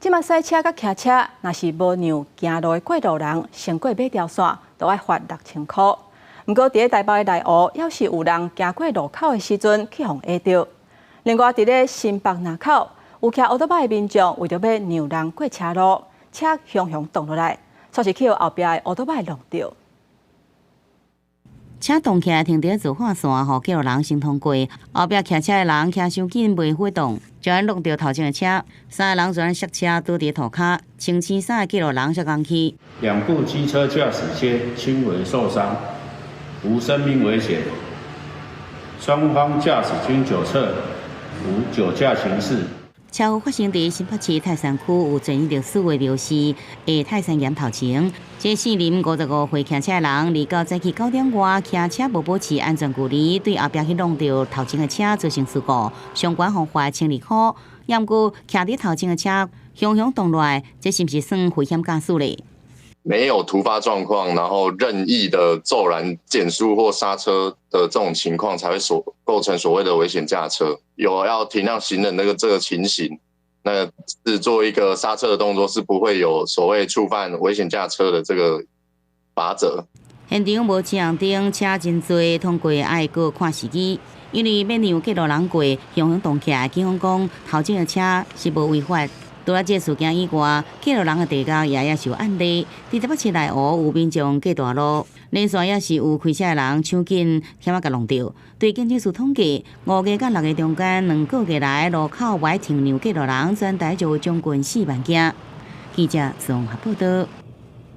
即马赛车甲骑车，若是无让行路的过路人先过马条线，就要罚6000块。不过，伫台北的内湖，要是有人行过路口的时阵去互压着。另外，伫咧新北南口，有骑奥多摆的民众为着要让人过车路，车汹汹动落来，却是去后壁的奥多摆弄着。车动起来停伫自画线，互过路人先通过。后壁骑车的人骑伤紧，袂发动，就按弄到头前的车。三个人就按刹车倒伫涂骹，清青衫的过路人才讲起。两部机车驾驶皆轻微受伤，无生命危险。双方驾驶均酒测，无酒驾情事。车祸发生伫新北市泰山区，有争议着4位庙事下泰山岩头前。这4名55岁骑车的人，离到早起9点外，骑车无保持安全距离，对后壁去弄到头前的车造成事故，相关罚款1200块。要毋过骑伫头前的车汹汹动落来，这是不是算危险驾驶咧？没有突发状况，然后任意的骤然减速或刹车的这种情况，才会构成所谓的危险驾车。有要停让行人这个情形，那是做一个刹车的动作，是不会有所谓触犯危险驾车的这个罚则。现场无车红灯，车真多，通过爱搁看时机，因为免让过路人过，汹汹动起来。警方讲，头前的车是无违法。除了这事件以外，过路人的地价也是有案例。伫台北市内湖有民众过大路，连续也是有开车的人抢紧，险甲弄到。对警察署统计，5月甲6月中间2个月来，路口歪停让过路人全台就有将近4万件。记者综合报道。